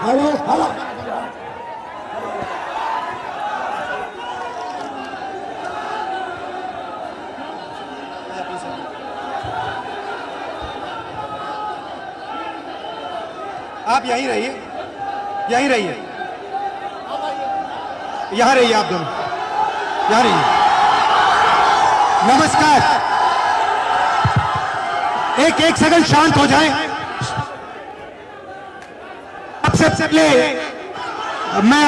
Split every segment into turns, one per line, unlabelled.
अरे हला
आप यहीं रहिए, यहीं रहिए, यहां रहिए, आप दोनों यहां रहिए। नमस्कार, एक सेकंड शांत हो जाएं। सबसे पहले मैं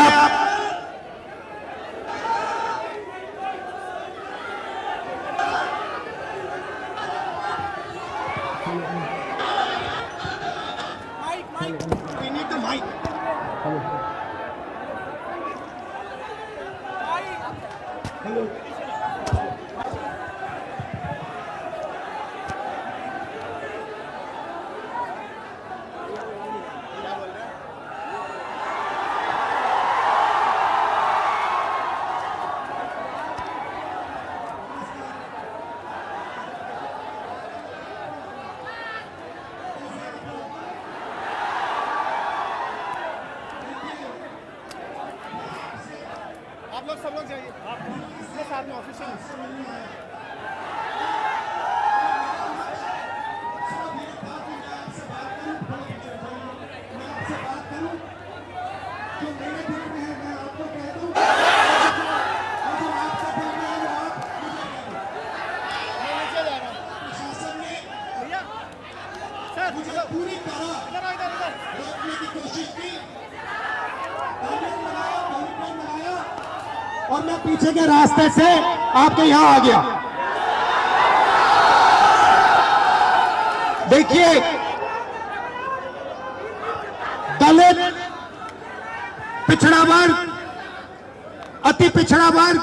आप लोग सब लोग जाइए, आप इसके साथ में ऑफिशियल
पूरी तरह रोकने की कोशिश की और मैं पीछे के रास्ते से आपके यहां आ गया। देखिए, दलित, पिछड़ा वर्ग, अति पिछड़ा वर्ग,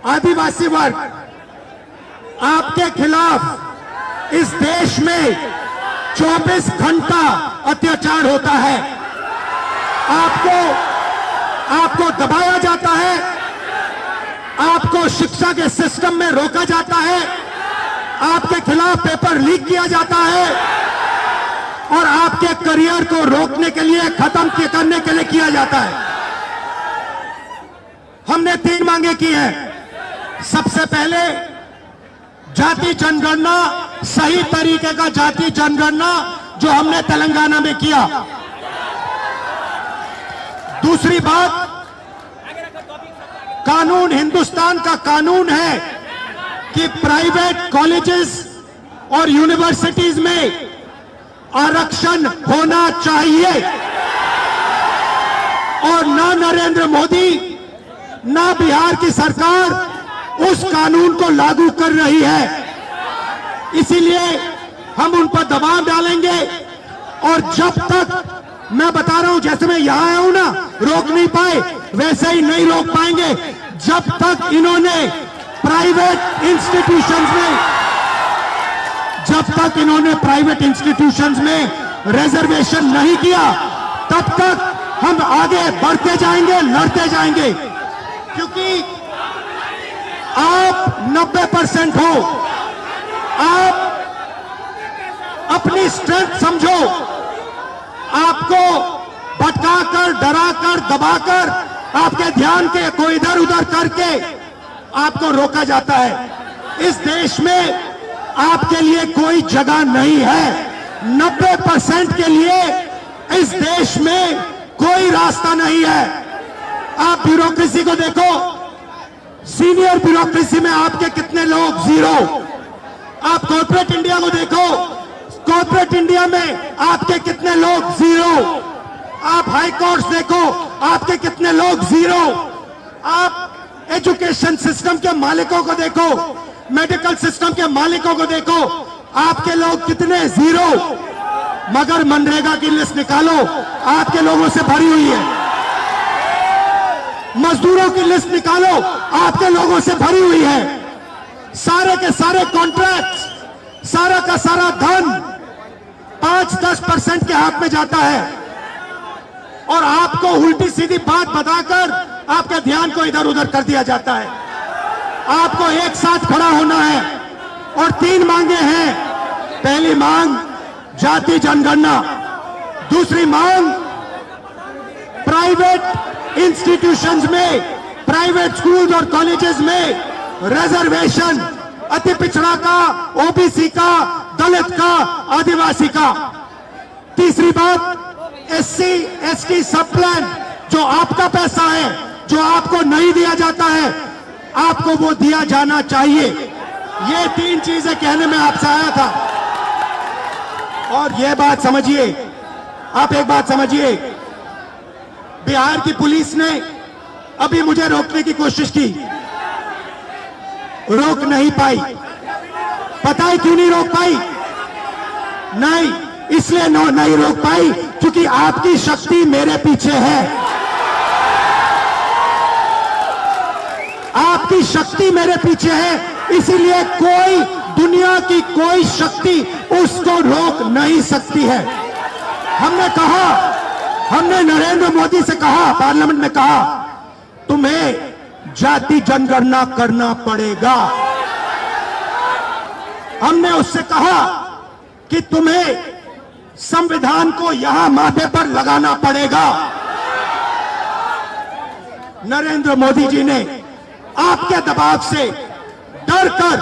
आदिवासी वर्ग, आपके खिलाफ इस देश में 24 घंटा अत्याचार होता है। आपको दबाया जाता है, आपको शिक्षा के सिस्टम में रोका जाता है, आपके खिलाफ पेपर लीक किया जाता है और आपके करियर को रोकने के लिए, खत्म करने के लिए किया जाता है। हमने 3 मांगे की हैं। सबसे पहले जाति जनगणना, सही तरीके का जाति जनगणना जो हमने तेलंगाना में किया। दूसरी बात, कानून, हिंदुस्तान का कानून है कि प्राइवेट कॉलेजेस और यूनिवर्सिटीज में आरक्षण होना चाहिए और ना नरेंद्र मोदी, ना बिहार की सरकार उस कानून को लागू कर रही है। इसीलिए हम उन पर दबाव डालेंगे और जब तक, मैं बता रहा हूं, जैसे मैं यहां आया हूं ना, रोक नहीं पाए, वैसे ही नहीं रोक पाएंगे जब तक इन्होंने प्राइवेट इंस्टीट्यूशंस में रिजर्वेशन नहीं किया, तब तक हम आगे बढ़ते जाएंगे, लड़ते जाएंगे। क्योंकि आप 90% हो, आप अपनी स्ट्रेंथ समझो। आपको भटकाकर, डराकर, दबाकर, आपके ध्यान को इधर उधर करके आपको रोका जाता है। इस देश में आपके लिए कोई जगह नहीं है। 90% के लिए इस देश में कोई रास्ता नहीं है। आप ब्यूरोक्रेसी को देखो, सीनियर ब्यूरोक्रेसी में आपके कितने लोग, 0। आप कॉर्पोरेट इंडिया को देखो, कॉर्पोरेट इंडिया में आपके कितने लोग, 0। आप हाई कोर्ट्स देखो, आपके कितने लोग, 0। आप एजुकेशन सिस्टम के मालिकों को देखो, मेडिकल सिस्टम के मालिकों को देखो, आपके लोग कितने, 0। मगर मनरेगा की लिस्ट निकालो, आपके लोगों से भरी हुई है। मजदूरों की लिस्ट निकालो, आपके लोगों से भरी हुई है। सारे के सारे कॉन्ट्रैक्ट्स, सारा का सारा धन 5-10% के हाथ में जाता है और आपको उल्टी सीधी बात बताकर आपके ध्यान को इधर उधर कर दिया जाता है। आपको एक साथ खड़ा होना है और 3 मांगे हैं। पहली मांग जाति जनगणना, दूसरी मांग प्राइवेट इंस्टीट्यूशंस में, प्राइवेट स्कूल्स और कॉलेजेस में रिजर्वेशन अति पिछड़ा का, ओबीसी का, दलित का, आदिवासी का। तीसरी बात, एससी एसटी सब प्लान, जो आपका पैसा है, जो आपको नहीं दिया जाता है, आपको वो दिया जाना चाहिए। ये 3 चीजें कहने में आपसे आया था। और ये बात समझिए, आप एक बात समझिए, बिहार की पुलिस ने अभी मुझे रोकने की कोशिश की, रोक नहीं पाई। पता है क्यों नहीं रोक पाई? नहीं, इसलिए नहीं रोक पाई क्योंकि आपकी शक्ति मेरे पीछे है। आपकी शक्ति मेरे पीछे है, इसीलिए कोई, दुनिया की कोई शक्ति उसको रोक नहीं सकती है। हमने कहा, हमने नरेंद्र मोदी से कहा, पार्लियामेंट में कहा, तुम्हें जाति जनगणना करना पड़ेगा। हमने उससे कहा कि तुम्हें संविधान को यहां माथे पर लगाना पड़ेगा। नरेंद्र मोदी जी ने आपके दबाव से डरकर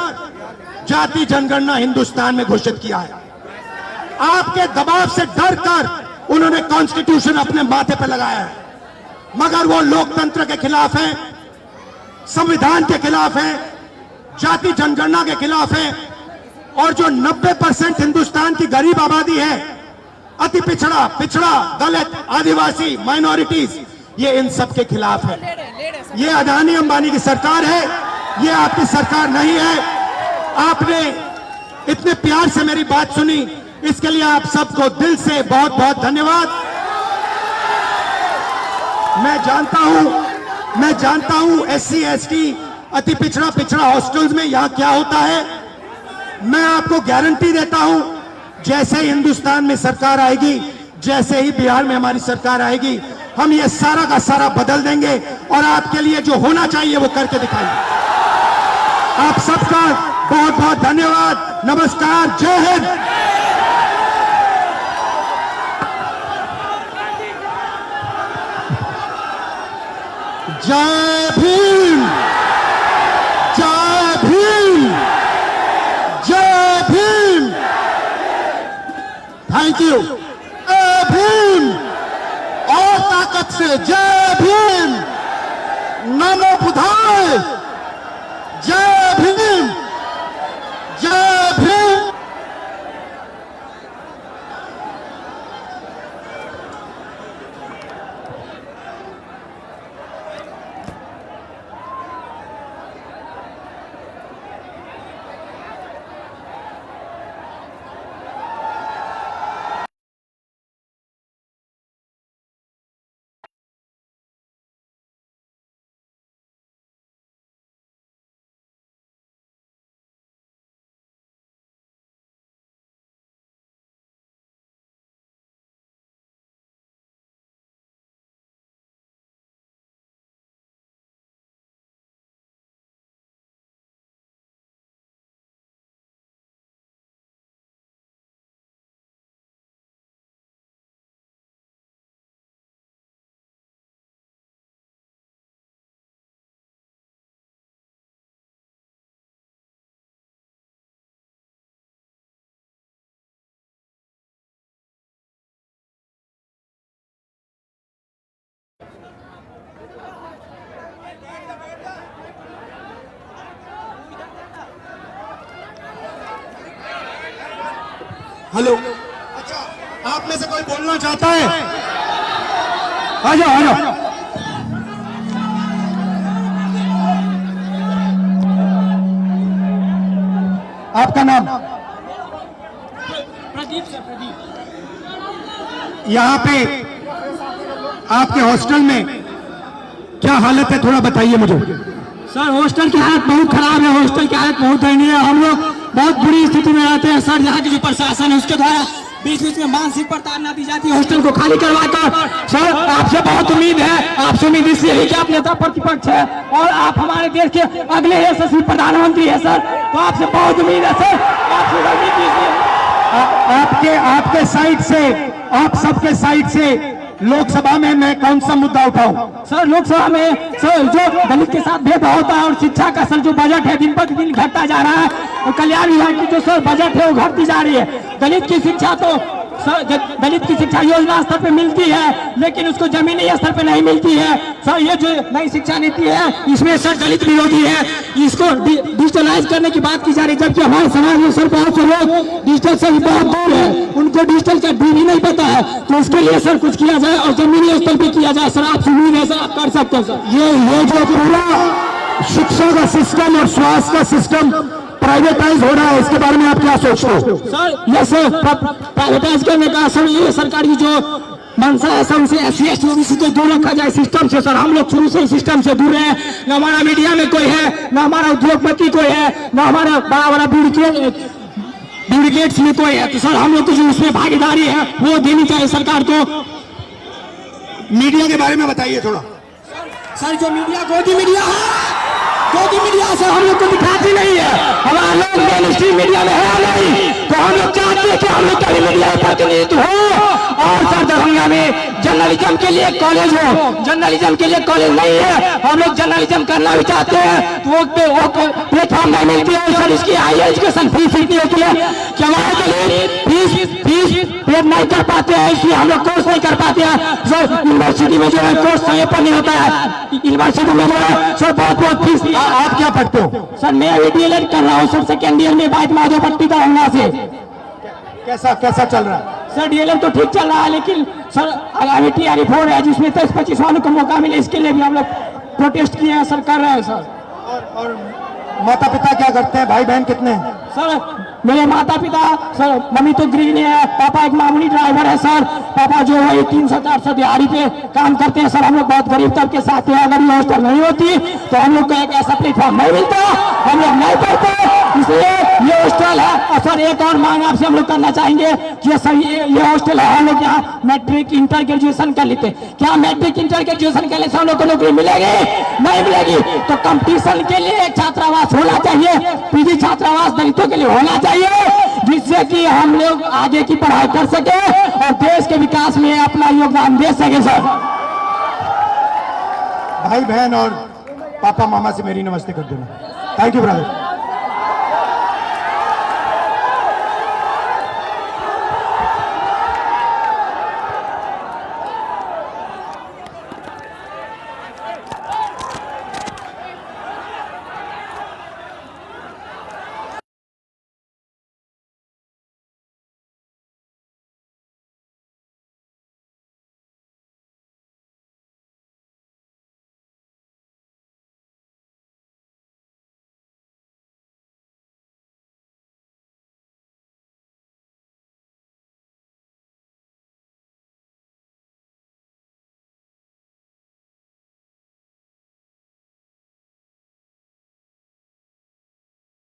जाति जनगणना हिंदुस्तान में घोषित किया है। आपके दबाव से डरकर उन्होंने कॉन्स्टिट्यूशन अपने माथे पर लगाया है। मगर वो लोकतंत्र के खिलाफ हैं, संविधान के खिलाफ हैं, जाति जनगणना के खिलाफ हैं। और जो 90% हिंदुस्तान की गरीब आबादी है, अति पिछड़ा, दलित, आदिवासी, माइनॉरिटीज, ये इन सब के खिलाफ है। ये अदानी अंबानी की सरकार है, ये आपकी सरकार नहीं है। आपने इतने प्यार से मेरी बात सुनी, इसके लिए आप सबको दिल से बहुत बहुत धन्यवाद। मैं जानता हूं एससी एसटी, अति पिछड़ा हॉस्टल्स में यहां क्या होता है। मैं आपको गारंटी देता हूं, जैसे ही हिंदुस्तान में सरकार आएगी, जैसे ही बिहार में हमारी सरकार आएगी, हम ये सारा का सारा बदल देंगे और आपके लिए जो होना चाहिए वो करके दिखाएंगे। आप सबका बहुत बहुत धन्यवाद। नमस्कार, जय हिंद। जय भीम, जय भीम, जय भीम। Thank you. जय भीम, और ताकत से जय भीम, नमो बुद्धाय, जय भीम, जय भीम। हेलो, अच्छा, आप में से कोई बोलना चाहता है? आ जाओ, आ जाओ। आपका नाम?
प्रदीप सर, प्रदीप।
यहाँ पे आपके हॉस्टल में क्या हालत है, थोड़ा बताइए मुझे।
सर हॉस्टल की हालत बहुत खराब है, हॉस्टल की हालत बहुत दयनीय है। हम लोग बहुत बुरी स्थिति में रहते हैं सर। यहाँ की जो प्रशासन है उसके द्वारा बीच बीच में मानसिक प्रताड़ना दी जाती है हॉस्टल को खाली करवाकर। सर आपसे बहुत उम्मीद है, आपसे उम्मीद इसलिए है कि आप नेता प्रतिपक्ष है और आप हमारे देश के अगले यशस्वी प्रधानमंत्री है सर, तो आपसे बहुत उम्मीद है सर। आपके साइड से, आप सबके साइड से
लोकसभा में मैं कौन सा मुद्दा उठाऊं?
सर लोकसभा में सर जो दलित के साथ भेदभाव होता है और शिक्षा का सर जो बजट है दिन पर दिन घटता जा रहा है और कल्याण विभाग की जो सर बजट है वो घटती जा रही है। दलित की शिक्षा तो सर दलित की शिक्षा योजना स्तर पे मिलती है लेकिन उसको जमीनी स्तर पे नहीं मिलती है। सर ये जो नई शिक्षा नीति है इसमें सर दलित विरोधी है, इसको डिजिटलाइज करने की बात की जा रही है, जबकि हमारे समाज में सर बहुत से लोग डिजिटल से बहुत दूर है, उनको डिजिटल का डी भी नहीं पता है। तो इसके लिए सर कुछ किया जाए और जमीनी स्तर पे किया जाए। सर आपसे उम्मीद है सर आप कर सकते हैं। सर
ये जो पूरा शिक्षा का सिस्टम और स्वास्थ्य का सिस्टम प्राइवेटाइज हो रहा है, इसके बारे में आप क्या सोचते हो?
सर ये सर प्राइवेटाइज करने का सर ये सरकार की जो मंशा है सर उसे SC/ST OBC को दूर रखा जाए सिस्टम से। सर हम लोग शुरू से सिस्टम से दूर है, न हमारा मीडिया में कोई है, न हमारा उद्योगपति कोई है, न हमारा बड़ा बड़ा ब्यूरोक्रेट्स में कोई है। तो सर हम लोग को जो उसमें भागीदारी है वो देनी चाहिए सरकार को।
मीडिया के बारे में बताइए थोड़ा।
सर जो मीडिया गोदी मीडिया है, गोदी मीडिया सर हम लोग को दिखाती नहीं है, हमारा लोग मेन स्ट्रीम मीडिया में है नहीं, तो हम लोग चाहते हैं कि हम लोग का मीडिया प्रतिनिधित्व हो। और सर दरभंगा में जर्नलिज्म के लिए कॉलेज हो, जर्नलिज्म के लिए कॉलेज नहीं है, हम लोग जर्नलिज्म करना भी चाहते हैं तो वो प्लेटफॉर्म नहीं मिलती है। सर इसकी हायर एजुकेशन फीस इतनी होती है कि हमारे फीस पे नहीं कर पाते हैं, इसलिए हम लोग कोर्स नहीं कर पाते हैं। सर यूनिवर्सिटी में जो है कोर्स समय पर नहीं होता है, यूनिवर्सिटी में जो है सर बहुत फीस।
आप क्या पढ़ते हो?
सर मैं DLED कर रहा हूँ सर, सेकेंड ईयर में बाइट माधोपट्टी का होना से।
कैसा चल रहा है?
सर DLED तो ठीक चल रहा है लेकिन सर आगामी TRE4 है जिसमें 23-25 वालों को मौका मिले, इसके लिए भी हम लोग प्रोटेस्ट किए हैं, सर कर रहे हैं। सर
और माता पिता क्या करते हैं? भाई बहन कितने हैं?
सर मेरे माता पिता सर मम्मी तो गृहिणी है, पापा एक मामूली ड्राइवर है सर, पापा जो है 300-400 दिहाड़ी पे काम करते हैं। सर हम लोग बहुत गरीब तबके के साथ हैं, अगर ये हॉस्टल नहीं होती तो हम लोग को एक ऐसा प्लेटफॉर्म नहीं मिलता, हम लोग नहीं पढ़ते, इसलिए ये हॉस्टल है। और सर एक और मांग आपसे हम लोग करना चाहेंगे कि सर ये हॉस्टल है, हम लोग यहाँ मैट्रिक इंटर ग्रेजुएशन कर लेते, क्या मैट्रिक इंटर ग्रेजुएशन के लिए हम लोग को नौकरी मिलेगी? नहीं मिलेगी। तो कंपटीशन के लिए छात्रावास होना चाहिए, PG छात्रावास दलितों के लिए होना चाहिए, जिससे कि हम लोग आगे की पढ़ाई कर सके और देश के विकास में अपना योगदान दे सके। सर
भाई बहन और पापा मामा से मेरी नमस्ते कर देना। Thank you brother.